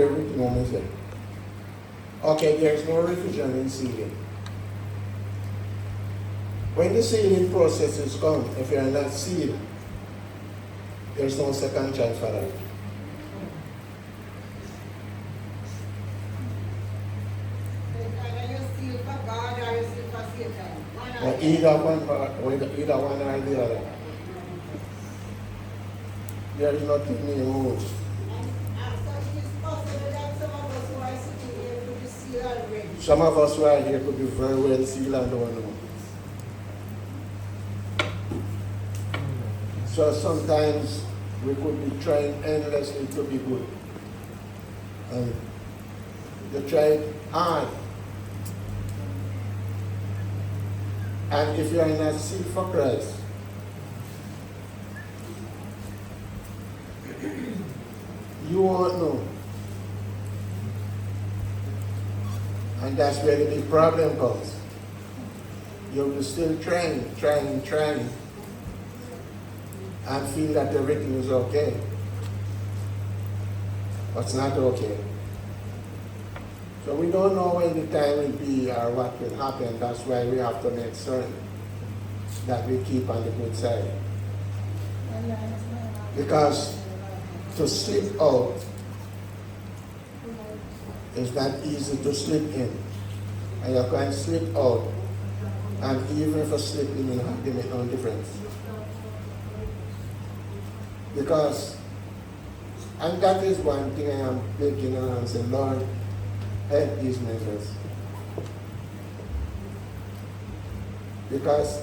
hear everything woman say. Okay, there's no revision in sealing. When the sealing process is come, if you are not sealed, there's no second chance for that. Either one or the other. There is nothing in the rules. Some of us who are here could be very well sealed and don't know. So sometimes we could be trying endlessly to be good. And you try hard. And if you are not sealed for Christ, you won't know. And that's where the big problem comes. You'll be still trying, and feel that everything is okay. But it's not okay. So we don't know when the time will be or what will happen. That's why we have to make certain that we keep on the good side. Because to slip out is not easy to slip in. And you can slip out. And even if you slip in, it makes no difference. Because, and that is one thing I am begging and saying, Lord, help these members. Because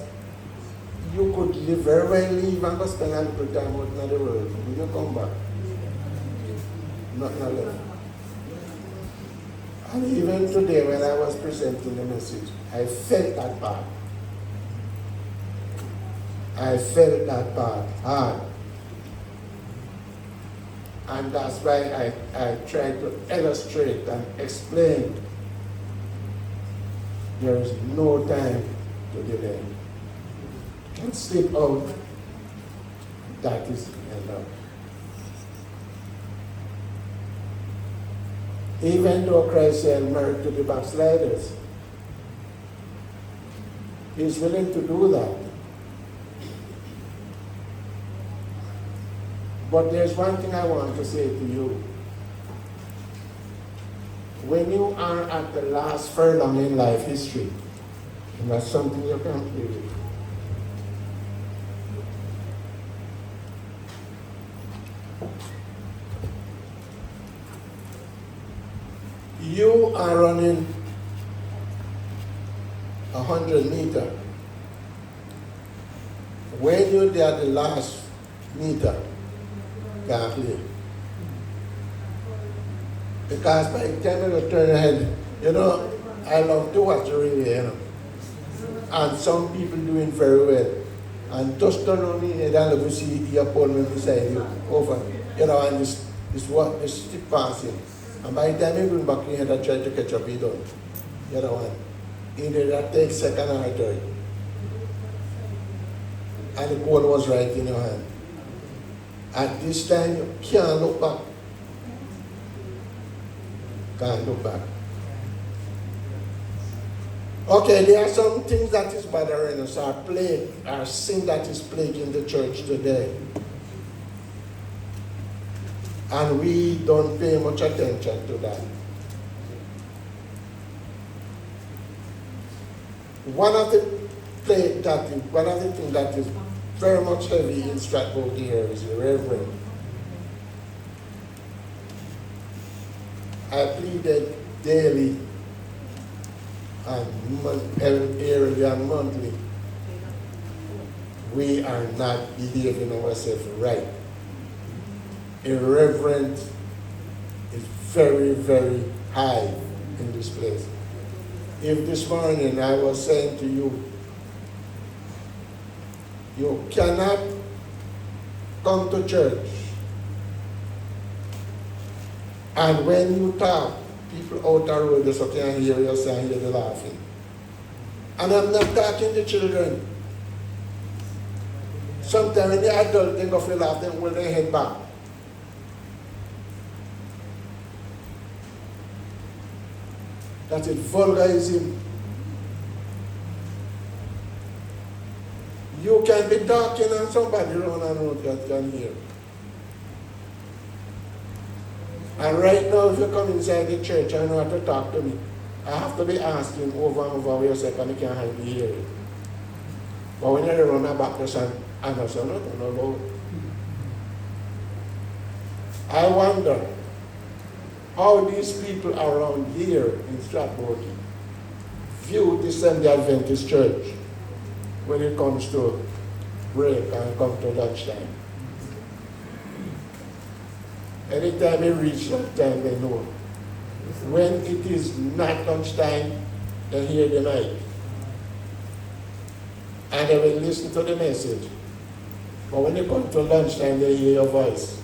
you could live very well, leave and go spend a little time out in the world. When you come back, nothing left. And even today when I was presenting the message, I felt that part. I felt that part hard. And that's why I try to illustrate and explain there is no time to delay. And slip out, that is enough. Even though Christ said married to the backsliders, He's willing to do that. But there's one thing I want to say to you. When you are at the last furlong in life history, and that's something you can't play with. You are running 100 meters. When you're at the last meter, can't play. Because by the time you turn ahead, I love to watch the relay, And some people doing very well. And just turn on me and then you see your opponent beside you over, and this stick passing. And by the time you bring back your head and try to catch up, you don't. Either that takes second or third. And the ball was right in your hand. At this time, you can't look back. Can't look back. Okay, there are some things that is bothering us, our sin that is plaguing the church today. And we don't pay much attention to that. One of the things that is very much heavy in Strathbogie here is Irreverence. I pleaded daily and yearly and monthly. We are not behaving ourselves right. Irreverence is very, very high in this place. If this morning I was saying to you, you cannot come to church, and when you talk, people out the road just can hear you saying you're laughing. And I'm not talking to children. Sometimes when the adults think of you laugh, they hold their head back. that is vulgarism. You can be talking and somebody around and around that can hear. And right now, if you come inside the church and you want to talk to me, I have to be asking over and over where you say, and you can't hardly hear it. But when you run back to some, I know nothing about it. I wonder how these people around here in Strathbogie view the Seventh-day Adventist Church when it comes to break and come to lunchtime. Anytime they reach lunchtime, they know. When it is not lunchtime, they hear the mic. And they will listen to the message. But when they come to lunchtime, they hear your voice.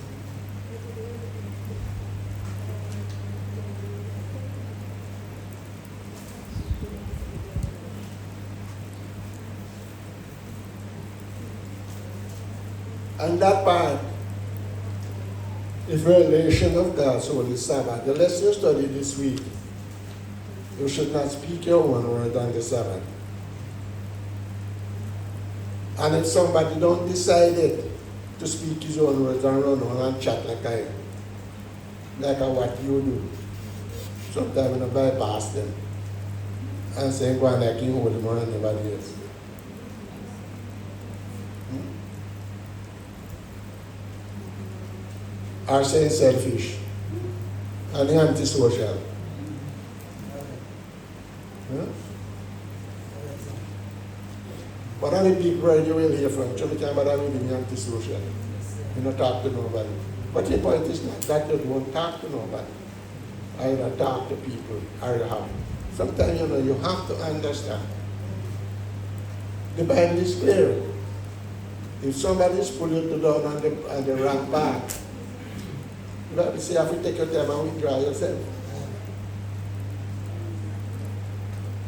And that part is revelation of God's holy Sabbath. The lesson you study this week, you should not speak your own word on the Sabbath. And if somebody don't decide it to speak his own words and run on and chat like what you do, sometimes you bypass them and say, go on like you hold more than anybody else. Are saying selfish and antisocial. But only big word you will hear from church, but I will be antisocial. You don't talk to nobody. But the point is not that you won't talk to nobody. Either talk to people or you have. Sometimes you have to understand. The Bible is clear. If somebody is pulling you down on the wrong path, you have to say, have to take your time and withdraw yourself.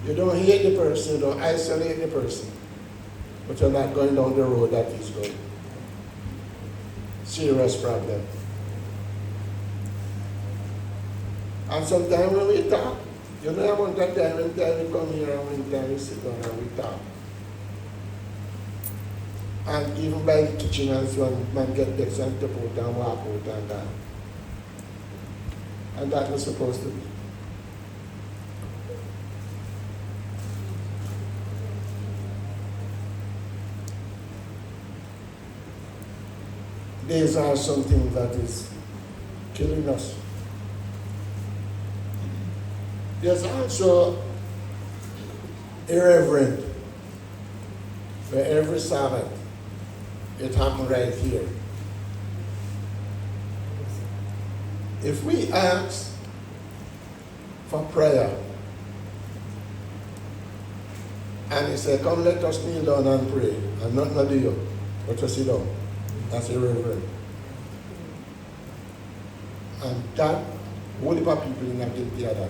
You don't hate the person, you don't isolate the person, but you're not going down the road that he's going. Serious problem. And sometimes when we talk, you know amount of time when we come here and when time we sit down and we talk. And even by the kitchen and so on, man get vexed and tap out and walk out and that. And that was supposed to be. These are something that is killing us. There's also irreverent, where every Sabbath it happened right here. If we ask for prayer, and he said, come let us kneel down and pray, and not do you, but to sit down. That's irreverent. And that, whole heap of people in that guilty of that.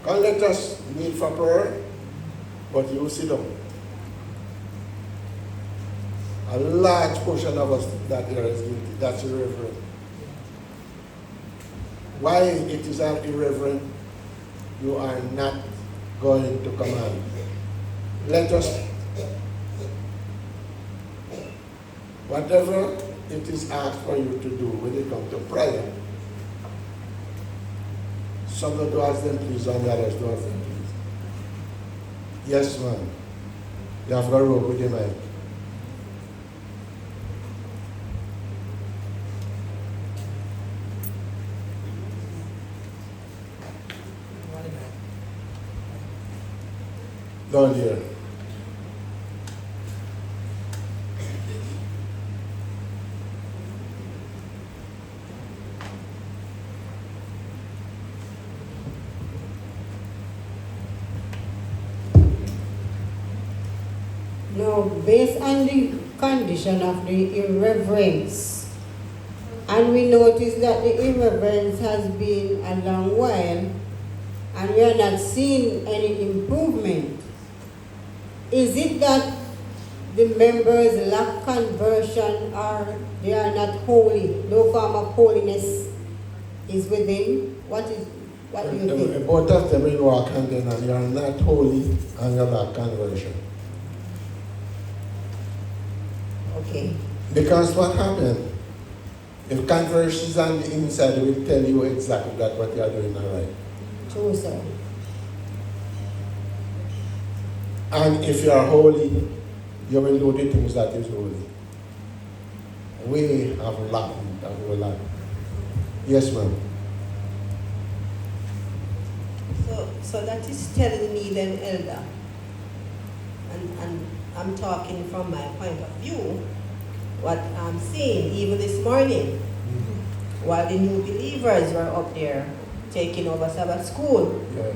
Come let us kneel for prayer, but you sit down. A large portion of us that here is guilty. That's irreverent. Why it is irreverent? You are not going to command. Let us, whatever it is asked for you to do when it comes to prayer, some of do as them please, and the others do as them please. Yes, ma'am. You have got to rope with the mic. Down here. Now, based on the condition of the irreverence, and we notice that the irreverence has been a long while, and we are not seeing any improvement. Is it that the members lack conversion or they are not holy, no form of holiness is within, what do you think? Both of them will walk hand in hand. You are not holy and you lack conversion. Okay. Because what happened? If conversion is on the inside, it will tell you exactly that what you are doing all right. True, sir. And if you are holy, you will do the things that is holy. We have lacked a whole lot. Yes, ma'am. So that is telling me then, Elder, and I'm talking from my point of view, what I'm seeing even this morning, while the new believers were up there taking over Sabbath school, Yeah.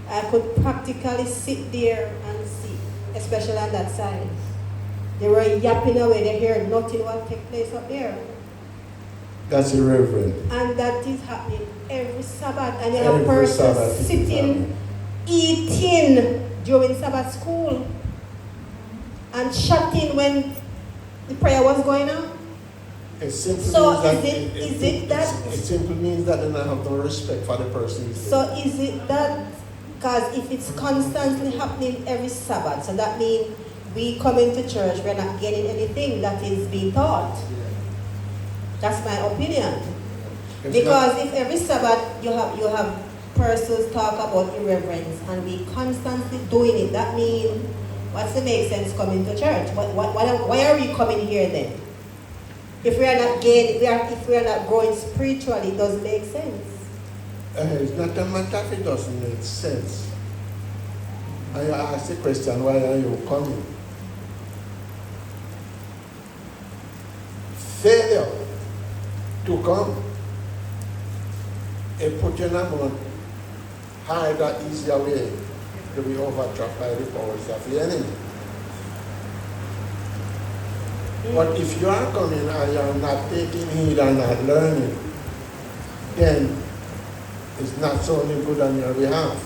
I could practically sit there and see, especially on that side. They were yapping away, they heard nothing what take place up there. That's irreverent. And that is happening every Sabbath. And you have a Every person Sabbath it is sitting, happening. eating during Sabbath school and chatting when the prayer was going on. It simply So means is it that? It simply means that they don't have no respect for the person. So is it that? Because if it's constantly happening every Sabbath, so that means we come into church, we're not getting anything that is being taught. That's my opinion. Because if every Sabbath you have persons talk about irreverence and we constantly doing it, that means what's the make sense coming to church? Why are we coming here then? If we are not if we are not growing spiritually, it doesn't make sense. It's not a matter if it doesn't make sense. And you ask the question, why are you coming? Failure to come, it put you in a more harder, easier way to be overtrapped by the powers of the enemy. But if you are coming and you are not taking heed and not learning, then it's not sounding good on your behalf.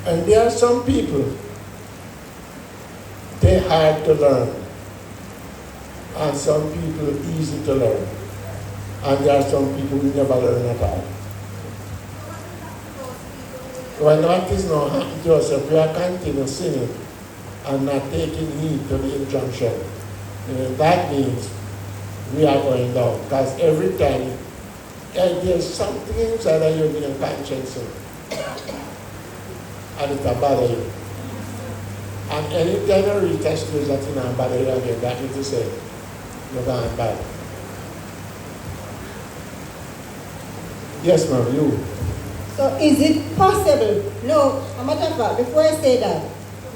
And there are some people, they're hard to learn. And some people easy to learn. And there are some people who never learn at all. When that is not happening to us, if we are continuing sinning and not taking heed to the injunction, that means we are going down. Because every time there's something inside of you in conscience, and it will bother you. And any time you reach a stage that you don't bother you again, that means to say, you're going bad. Yes, ma'am, you. So is it possible? No, I'm not about, before I say that,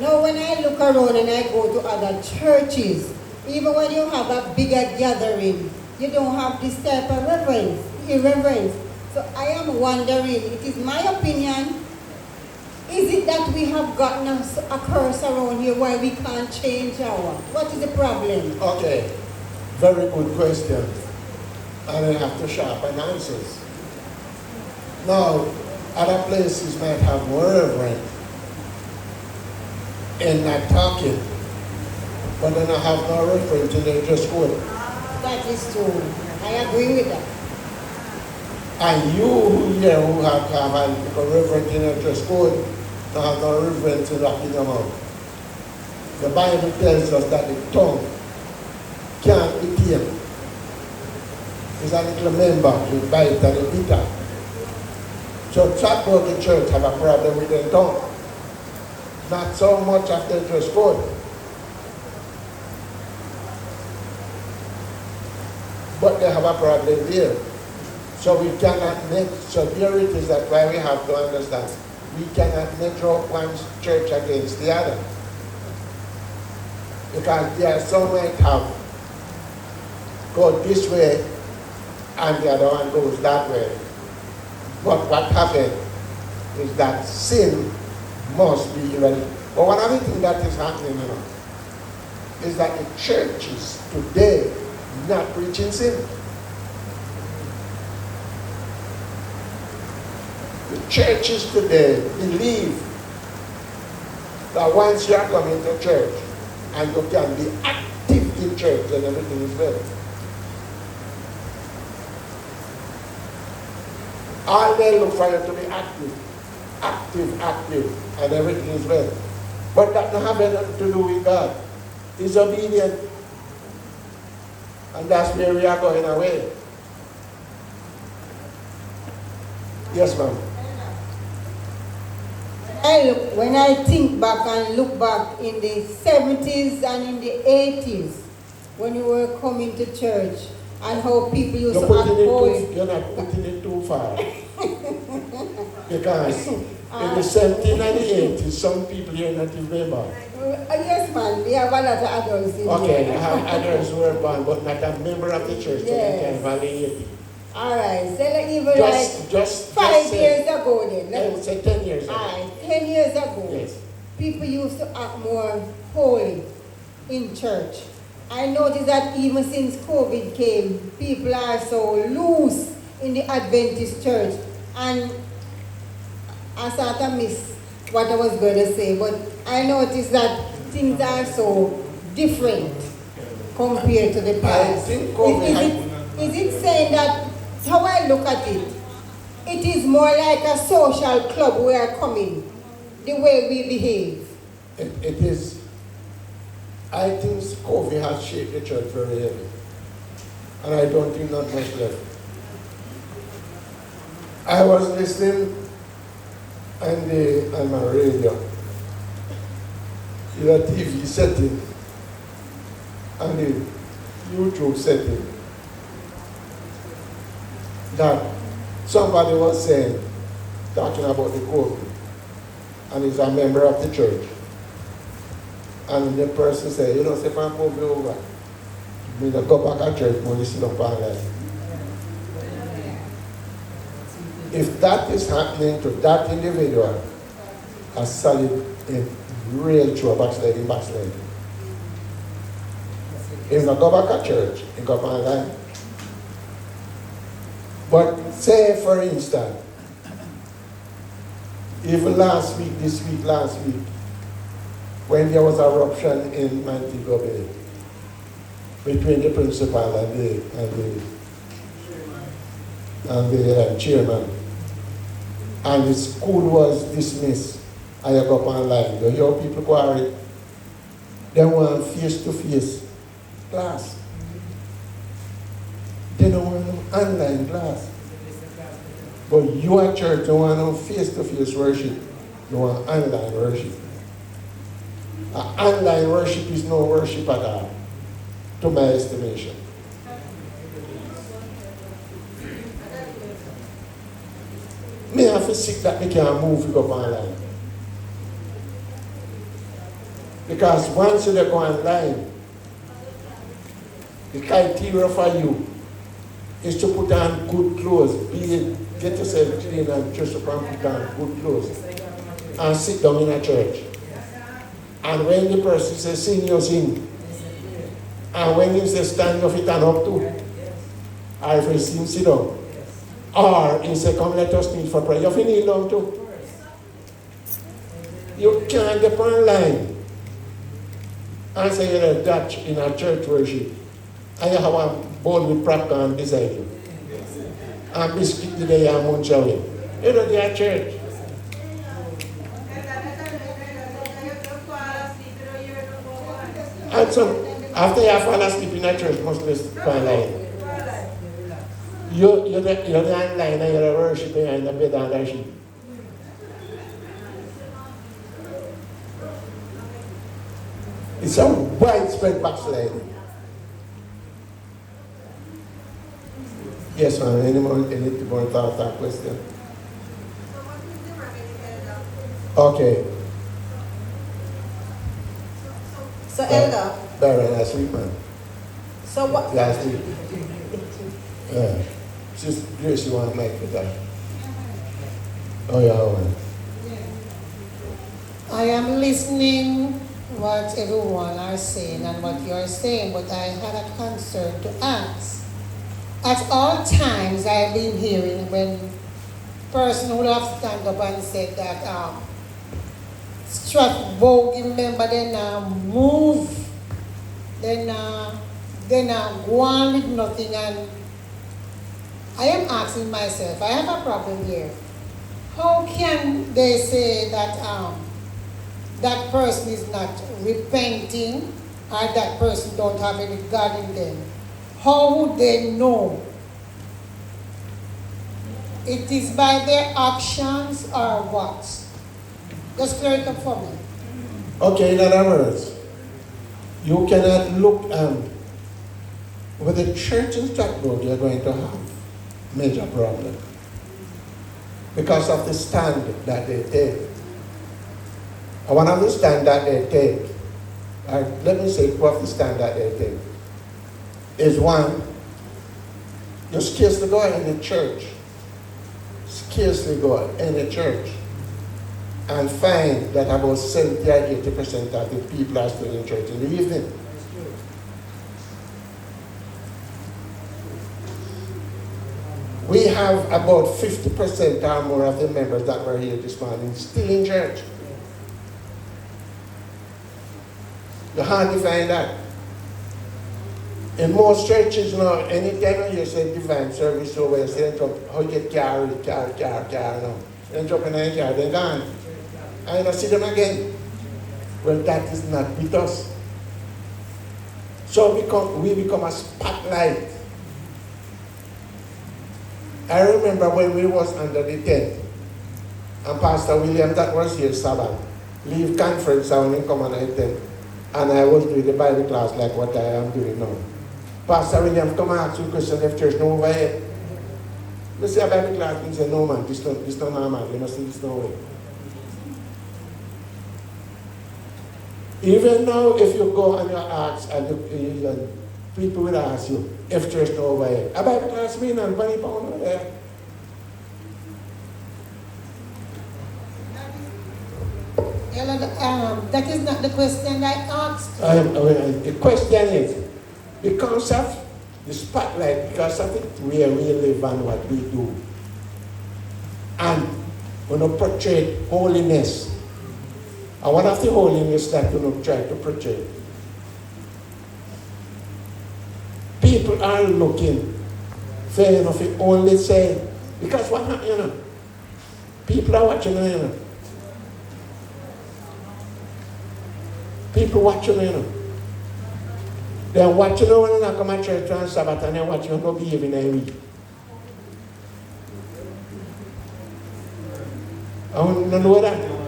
no, when I look around and I go to other churches, even when you have a bigger gathering, you don't have this type of irreverence. So I am wondering, it is my opinion, is it that we have gotten a curse around here why we can't change our? What is the problem? Okay, very good question. And I have to sharpen answers. Now, other places might have more reverence in not talking, but then I have no reverence in their dress code. That is true. I agree with that. And you who here who have a reverence in your dress code, don't have no reverence in locking your mouth. The Bible tells us that the tongue can't be tamed. It's a little member, you bite and you bitter. So Strathbogie Church have a problem with their tongue. Not so much of their dress code. But they have a problem there. So we cannot make, so there it is, that's why we have to understand. We cannot measure up one church against the other. Because there are some might have go this way and the other one goes that way. But what happened is that sin must be eradicated. But one of the things that is happening now is that the churches today not preaching sin. The churches today believe that once you are coming to church and you can be active in church, then everything is well. All they look for you to be active, and everything is well. But that doesn't have anything to do with God. He's obedient. And that's where we are going away. Yes, ma'am. When I think back and look back in the 70s and in the 80s, when you were coming to church, and how people used to act holy. You're not putting it too far. Because in the 70s and the 80s, some people here not even born. Yes, man. We have a lot of adults in Okay, here. I have adults who were born, but not a member of the church, so they can validate it. All right. So like even Just 5 years ago then. I would say 10 years ago. All right, 10 years ago. Yes. People used to act more holy in church. I noticed that even since COVID came, people are so loose in the Adventist church. And I sort of missed what I was going to say, but I noticed that things are so different compared to the past. I think COVID Is it saying that, how I look at it, it is more like a social club we are coming, the way we behave? It is. I think COVID has shaped the church very heavy. And I don't think not much left. I was listening on my radio, in a TV setting, and the YouTube setting, that somebody was saying, talking about the COVID, and he's a member of the church. And the person said, you know, say, I'm COVID over. Me to go back to church, but listen up online. If that is happening to that individual, a solid, a real true backsliding. If not go back to church, he go back online. But say, for instance, even last week, when there was a eruption in Montego Bay between the principal and the chairman, and the school was dismissed, and you go up online, you hear people quarry, they want face-to-face class. They don't want no online class. But you at church don't want no face-to-face worship, you want online worship. Online worship is no worship at all, to my estimation. Me have to sick that they can move to go online. Because once you go online, the criteria for you is to put on good clothes, get yourself clean and just put on good clothes, and sit down in a church. And when the person says sing, you sing. And when he says stand, you fit and up too. Or if he sings, sit down. Or he says come let us meet for prayer, you fit kneel down too. You can't get online and say you're a Dutch in a church worship and you have a bowl with popcorn beside you. And biscuit the day and munch away. You know they are church. And so, after you fall asleep in a church, must listen to online. You're the online and you're worshiping in the bed and the sheep. It's a widespread backsliding. Yes, ma'am. Any more thoughts or question? Okay. So, Elder. Barry, last week, man. So what? Last week. Yeah. Sister Grace, you want to make it that? Oh, yeah, Owen. I am listening what everyone are saying and what you are saying, but I had a concern to ask. At all times I've been hearing when person would have stand up and said that Strathbogie member, they now move. They now go on with nothing. And I am asking myself, I have a problem here. How can they say that that person is not repenting or that person don't have any God in them? How would they know? It is by their actions or what? Just clear it up for me. Okay, in other words, you cannot look with the church in Strathbogie, you're going to have major problem because of the stand that they take. And one of the stand that they take, let me say two of the stand that they take, is one, you scarcely go in the church, and find that about 70 or 80% of the people are still in church in the evening. We have about 50% or more of the members that were here this morning still in church. You hardly find that. In most churches now, anytime you say divine service over, you say, how you get car now. Then jump in the car, they're gone. I don't see them again. Well, that is not with us. So we become a spotlight. I remember when we was under the tent, and Pastor William, that was here Sabbath, leave conference, I only come on the tent, and I was doing the Bible class like what I am doing now. Pastor William come and ask you a question, if church no over here. You see a Bible class, he say, no man, this not normal, you must see this no way. Even now, if you go and you ask, and people will ask you, if church no over here, a Bible class mean and 20 pounds over there. That is not the question I asked. The question is, because of the spotlight, because of it, where we live and what we do, and when you portray holiness, and one of the holiness that you try to portray, people are looking, fair enough, you only say, because what happened, people are watching, people watching, they're watching when you come to church on Sabbath and they're watching you not behaving in a week. I want to know that.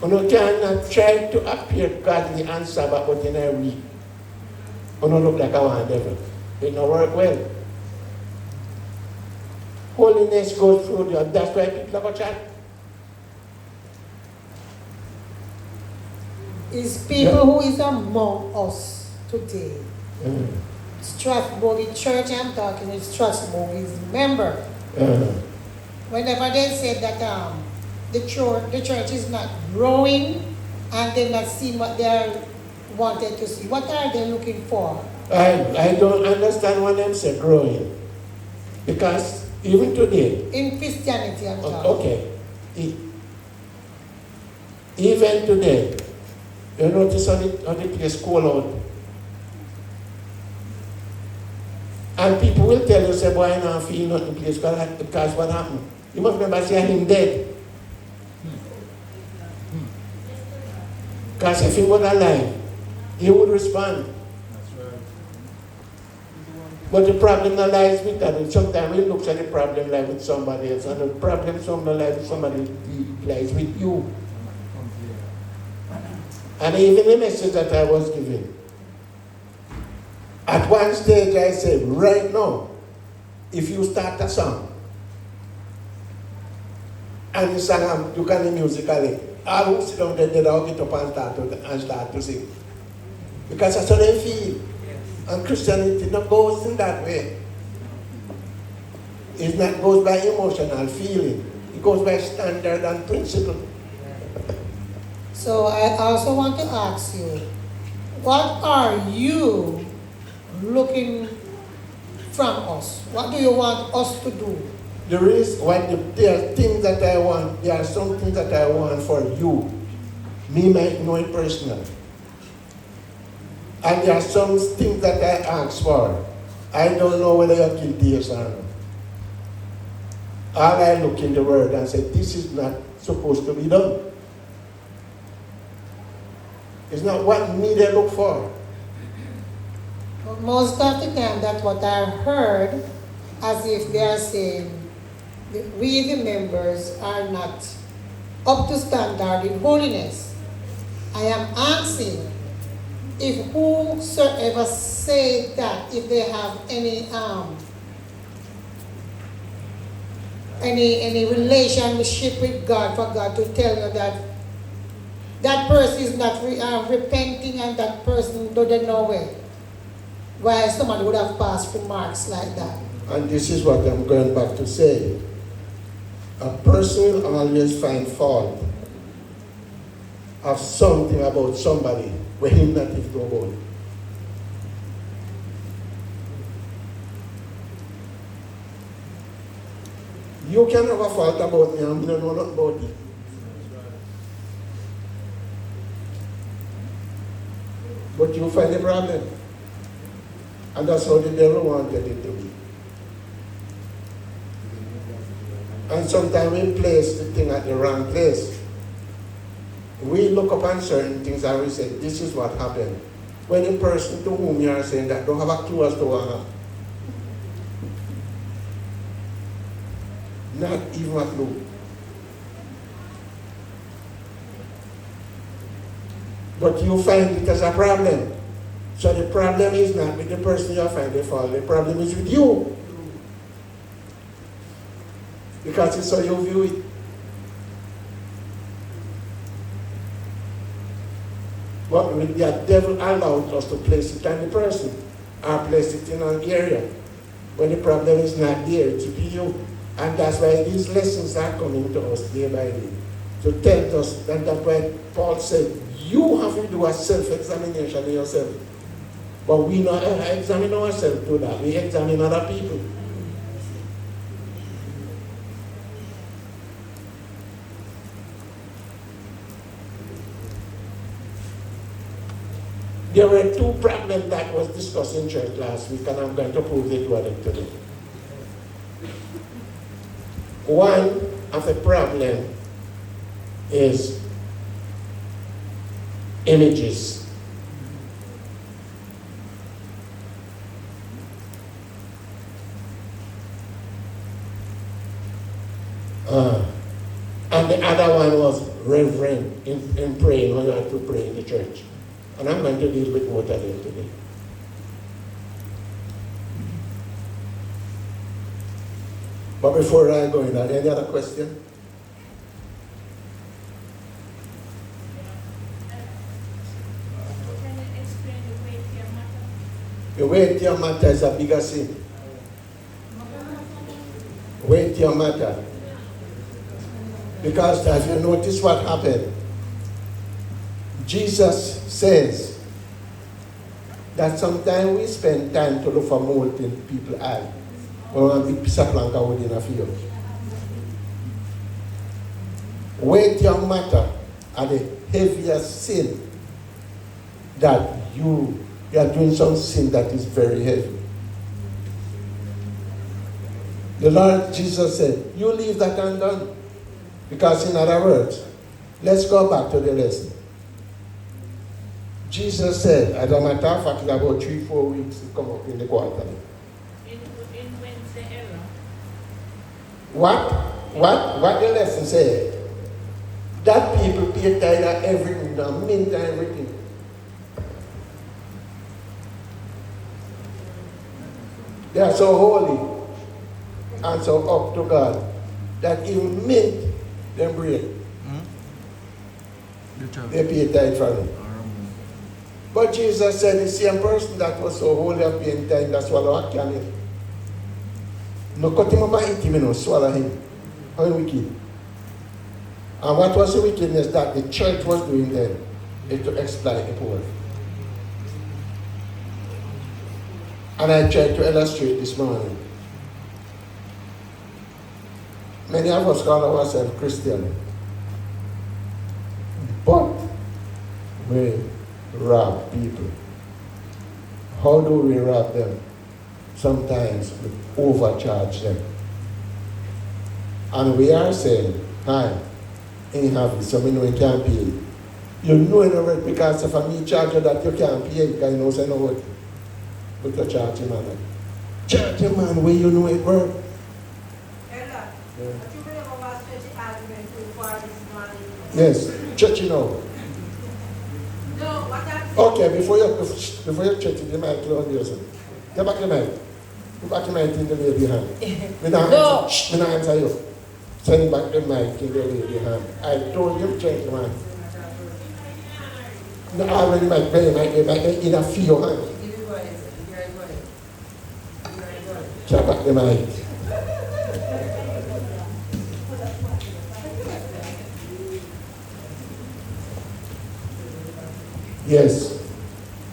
You cannot try to appear godly on Sabbath but in a week. You don't look like a one devil. It don't work well. Holiness goes through you. That's why people have a chat. Is people who is among us today. Strathbogie Church, I'm talking with Strathbogie's member. Whenever they say that the church is not growing and they're not seeing what they wanted to see, what are they looking for? I don't understand what them say growing. Because even today. In Christianity, I'm talking. Okay. Even today, you notice how the place cold out. And people will tell you, say, boy, I don't feel nothing place because what happened? You must remember saying him dead. Because if he was alive, he would respond. That's right. But the problem lies with that. Sometimes we look at the problem lies with somebody else, and the problem sometimes lies with somebody lies with you. And even the message that I was giving. At one stage I said, right now, if you start a song, and you sing, you can musically, all who sit down there, they'll get up and start to sing. Because that's how they feel. And Christianity not goes in that way. It not goes by emotional feeling. It goes by standard and principle. So I also want to ask you, what are you looking from us? What do you want us to do there are things that I want, there are some things that I want for you. Me might know it personally. And there are some things that I ask for. I don't know whether you're guilty or not. All I look in the word and say, this is not supposed to be done. It's not what me they look for. But most of the time, that's what I heard, as if they are saying, we the members are not up to standard in holiness. I am asking if whosoever say that, if they have any relationship with God, for God to tell you that that person is not repenting and that person doesn't know why someone would have passed remarks like that. And this is what I'm going back to say. A person will always find fault of something about somebody where him not if no about. You can have a fault about me and I don't know nothing about it. But you find a problem. And that's how the devil wanted it to be. And sometimes we place the thing at the wrong place. We look upon certain things and we say, this is what happened. When the person to whom you are saying that don't have a clue as to what happened. Not even a clue. But you find it as a problem. So the problem is not with the person you find the fault. The problem is with you. Because it's how you view it. But with the devil allowed us to place it on the person or place it in an area when the problem is not there, it's with you. And that's why these lessons are coming to us day by day to tell us, and that's why Paul said, you have to do a self-examination of yourself. But we not examine ourselves to that. We examine other people. There were two problems that was discussed in church last week, and I'm going to prove it to them today. One of the problem is images. And the other one was reverent in praying when you have to pray in the church. And I'm going to deal with both of them today. But before I go in, are there any other question? Can you explain the weightier matter? The weightier matter is a bigger sin. Weightier matter. Because as you notice what happened, Jesus says that sometimes we spend time to look for mold in people's eyes. Or a big piece of planka within a field. Weightier matter are the heaviest sin that you are doing some sin that is very heavy. The Lord Jesus said, you leave that undone. Because in other words, let's go back to the lesson. Jesus said, as a matter of fact, about 3-4 weeks to come up in the quarter. In Wednesday era. What the lesson said? That people pay tithe of everything, the mint and everything. They are so holy and so up to God that even mint them break. They pay tithe from it. But Jesus said the same person that was so holy of paying tithe that swallow a camel. No cut him up and eat him, no swallow him. How wicked. And what was the wickedness that the church was doing then? Is to exploit the poor. And I tried to illustrate this morning. Many of us call ourselves Christian, but we rob people. How do we rob them? Sometimes we overcharge them. And we are saying, hi, ain't have it, so we know you can't pay it. You know it already because if I charge you that you can't pay it, because you know say no what. But you charge him man. Charge him man where you know it work. Yes, church you know. Okay, before you church it, you might close yourself. Get back your mic. Put back your mic in the lady hand. Me not answer you. Send back the mic in the lady hand. I told you change the man. No, I already might pay mic in a few hand. Check back the mic. Yes,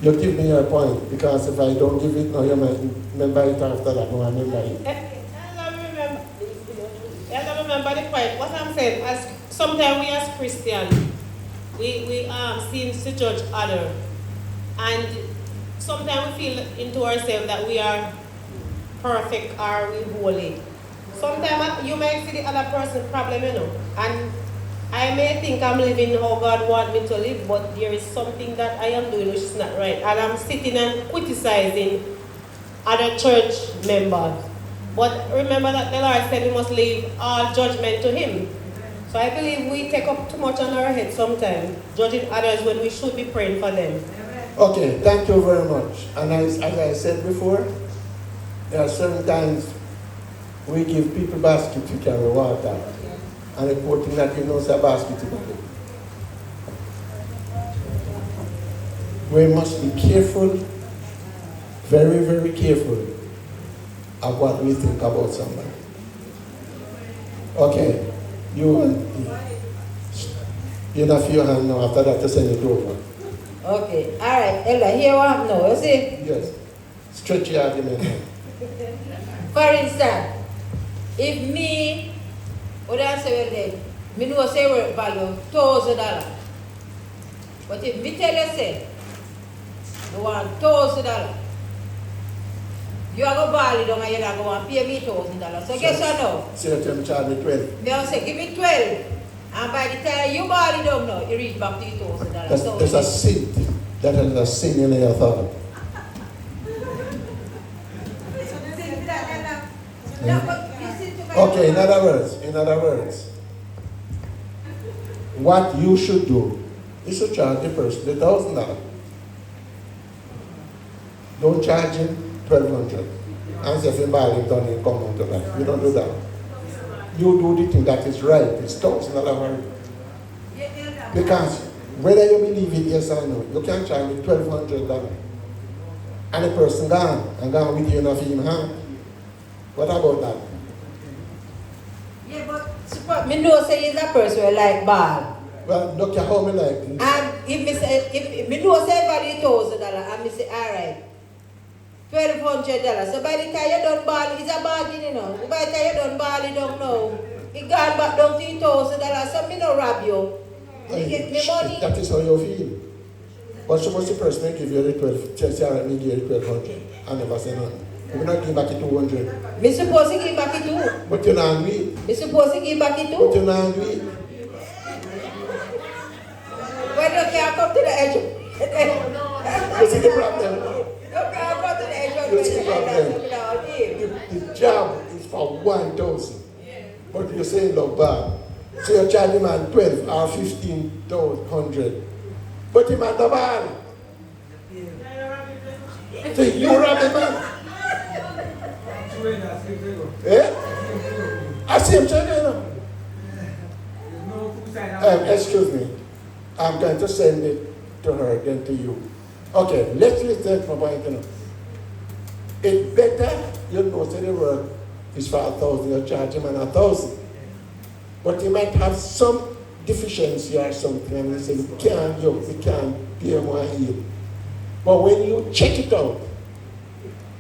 you give me your point because if I don't give it now, you might remember it after that. No, I remember it. I remember the point. What I'm saying, as sometimes we as Christians, we seem to judge others, and sometimes we feel into ourselves that we are perfect or we holy. Sometimes you might see the other person's problem, you know, and I may think I'm living how God wants me to live, but there is something that I am doing which is not right. And I'm sitting and criticizing other church members. But remember that the Lord said we must leave all judgment to Him. So I believe we take up too much on our head sometimes, judging others when we should be praying for them. Okay, thank you very much. And as I said before, there are certain times we give people baskets to carry water. And the poor thing that you know is a basket to carry. We must be careful, very, very careful of what we think about somebody. Okay, you have your hand now, after that to send it over. Okay, all right, Ella, here what happened now, you see? Yes, stretch your argument now. For instance, if me, what I say, well then, me know say work value $1,000. But if me tell you say, I want $1,000, you are going to buy it down and you are going to pay me $1,000. So guess what now? So you tell me charge me 12. Me say give me 12. And by the time you buy it down now, you reach back to $1,000. That's a sin. That is a sin in your thought. Okay, in other words, what you should do is to charge the person the $1,000. Don't charge him $1,200. And say if you buy it done, you come out of that. You don't do that. You do the thing that is right. It's $1,000. Because whether you believe it, yes or no, you can't charge me $1,200. And the person gone, and gone with you enough in your hand. What about that? Yeah, but suppose me know say is a person who like ball. Well, Dr. How me like this? And if me say if me know say value $1,000 and me say alright, $1,200. So by the time you done ball, it's a bargain, you know. By the time you done ball, you don't know. It gone back down to $1,000. So me no rob you. You get me money. That is how you feel. But suppose the person may give you the 12, just say me give you the 1,200. I never say nothing. You're not give back the 200. Me supposed to give back it too. But you're not angry. Me supposed to give back it too. But you're not angry. When you can't come to the edge. You see the problem? You can't come to the edge. You see the problem? The job is for 1,000. But you're saying look bad. So you're charging man 12 or 15,100. But him at the ball. So you rob the man. Eh? I see him saying, you know. Excuse me. I'm going to send it to her, then to you. Okay, let's listen for point, you know. It's better, you know, say the work is for 1,000, you charge him 1,000. But you might have some deficiency or something, and you say, we can't pay more here. But when you check it out,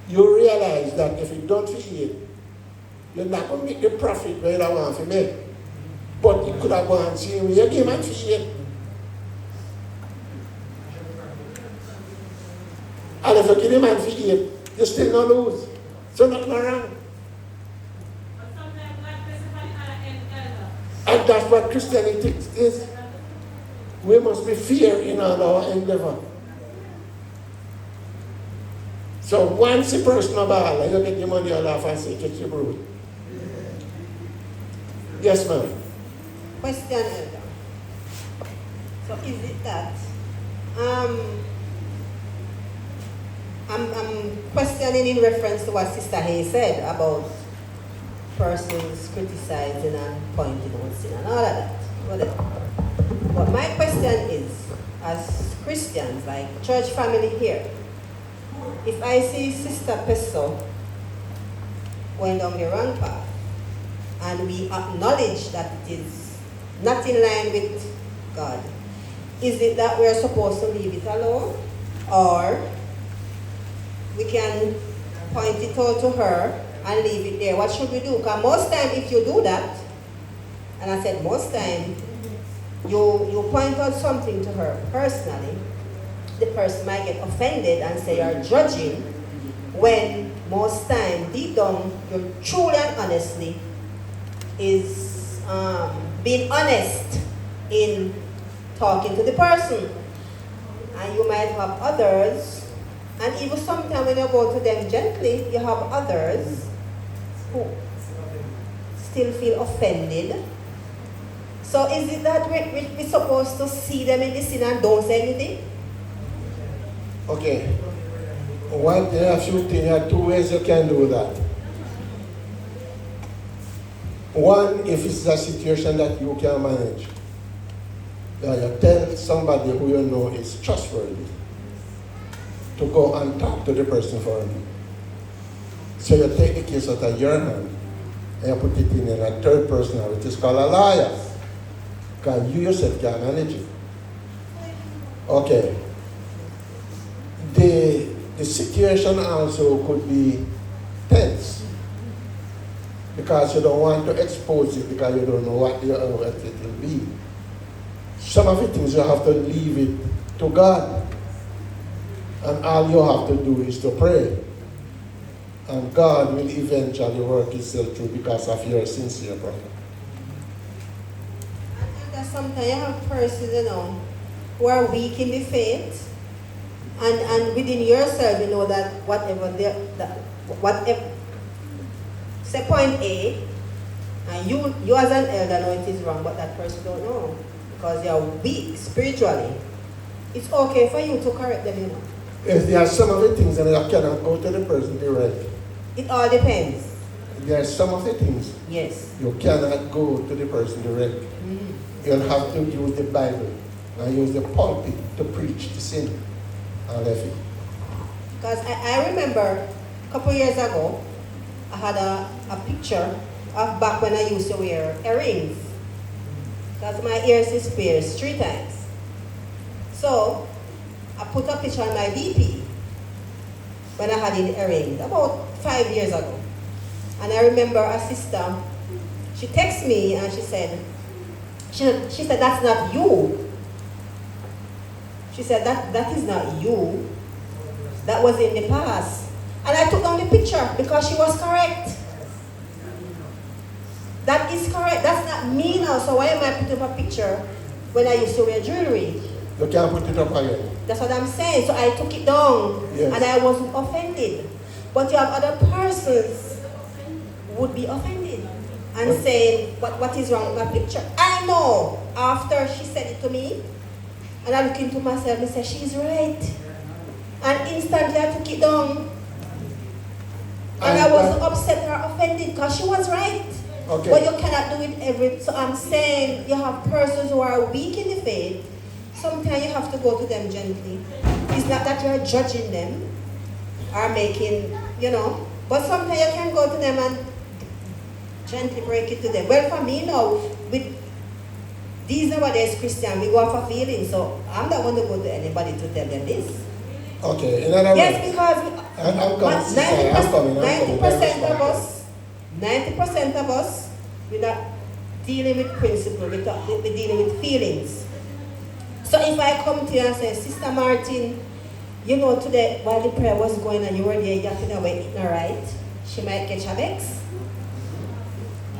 you realize that if you don't feel it, You're not going to make the profit where you don't want to make. But you could have gone and seen you give and feed it. And if you give him and feed it, you still not lose. So nothing wrong. But sometimes God specify an elder. And that's what Christianity is. We must be fair in all our endeavor. So once a person of all, you get your money all off and say, get your brood. Yes, ma'am. Question, Elder. So is it that I'm questioning in reference to what Sister Hay said about persons criticizing and pointing out sin and all of that. Whatever. But my question is, as Christians, like church family here, if I see Sister Peso going down the wrong path, and we acknowledge that it is not in line with God, is it that we're supposed to leave it alone? Or we can point it out to her and leave it there? What should we do? Because most time if you do that, and I said most time, you point out something to her personally, the person might get offended and say you're judging, when most time, deep down, you truly and honestly is being honest in talking to the person. And you might have others, and even sometimes when you go to them gently, you have others who still feel offended. So is it that we're supposed to see them in the sin and don't say anything? Okay. There are two ways you can do that. One, if it's a situation that you can manage, you tell somebody who you know is trustworthy to go and talk to the person for you. So you take the case out of your hand and you put it in a third person, which is called a lawyer. Because you yourself can manage it. Okay. The situation also could be tense. Because you don't want to expose it because you don't know what it will be. Some of the things you have to leave it to God. And all you have to do is to pray. And God will eventually work itself through because of your sincere prayer. And sometimes you have persons, who are weak in the faith. And within yourself, you know that whatever, say point A, and you as an elder know it is wrong, but that person don't know. Because they are weak spiritually. It's okay for you to correct them, If there are some of the things that you cannot go to the person direct. It all depends. There are some of the things Yes. you cannot go to the person direct. Mm-hmm. You'll have to use the Bible and use the pulpit to preach the sin. And left it. Because I remember a couple years ago, I had a picture of back when I used to wear earrings. Because my ears is pierced 3 times. So, I put a picture on my DP when I had in earrings, about 5 years ago. And I remember a sister, she texted me and she said, that's not you. She said, that is not you. That was in the past. And I took down the picture because she was correct. That is correct. That's not me now. So why am I putting up a picture when I used to wear jewelry? You can't put it up again. That's what I'm saying. So I took it down. Yes. And I wasn't offended. But you have other persons who would be offended and saying, what is wrong with my picture? I know. After she said it to me, and I look into myself and say, she's right. And instantly I took it down. And I wasn't upset or offended because she was right. Okay. But you cannot do it so I'm saying you have persons who are weak in the faith. Sometimes you have to go to them gently. It's not that you're judging them or making, but sometimes you can go to them and gently break it to them. Well, for me now, with these nowadays Christian, we go off a feeling, so I'm not going to go to anybody to tell them this. Okay, in other words, Yes, because I'm coming. 90% of us 90% of us, we're not dealing with principle, we're dealing with feelings. So if I come to you and say, Sister Martin, you know today while the prayer was going on, you were there yapping away, eating right, she might catch a vex.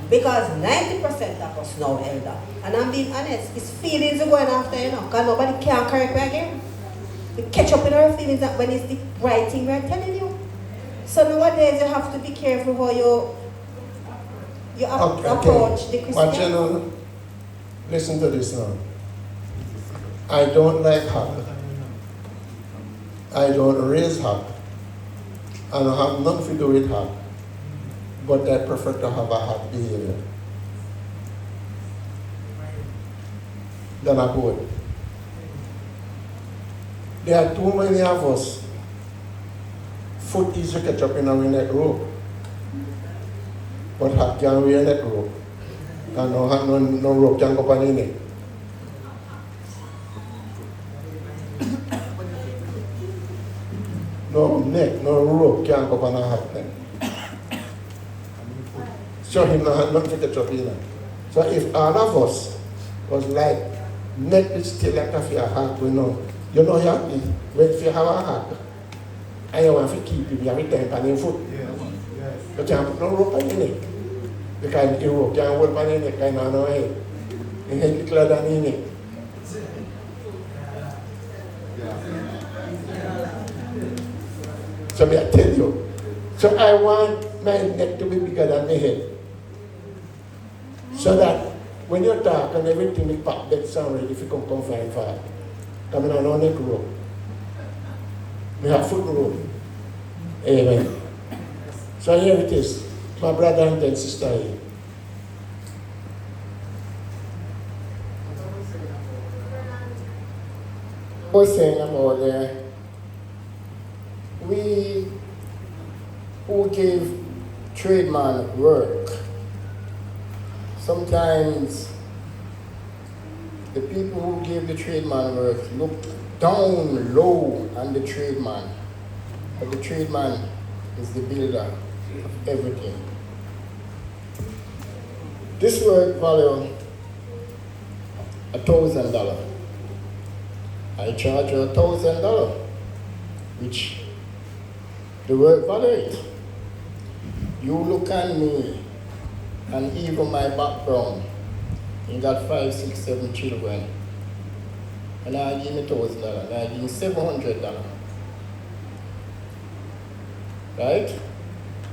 Because 90% of us know, Elder. And I'm being honest, it's feelings are going after, because nobody can correct me again. We catch up in our feelings that when it's the right thing we're telling you. So nowadays you have to be careful how you approach the Christian. But you know, listen to this now. I don't like hug. I don't raise hug. I don't have nothing to do with hug. But I prefer to have a hug behavior than a good. There are too many of us, foot easy to catch up in our neck rope. But hug can't wear neck rope. And no rope can go on the neck. No neck, no rope can't go on a hug neck. So him not nothing to catch up in. So if all of us was like, neck is still like a fear hug, you know happy when you have a hug. And you want to keep him every time on your foot. You can't put no rope on your neck. Because the rope can't hold on your neck and on your head. Your head is closer than your neck. So I tell you. So I want my neck to be bigger than my head. So that when you talk and everything is packed, that sound ready if you come flying far. Coming on our neck rope. We have foot rope. Amen. So here it is. My brother and then sister here. I was saying about we who give tradesman work, sometimes the people who give the tradesman work look down low on the tradesman, but the tradesman is the builder of everything. This work value $1,000. I charge you $1,000, which the work value it. You look at me and even my background. You got 5, 6, 7 children. And I give me $1,000. And I give me $700. Right?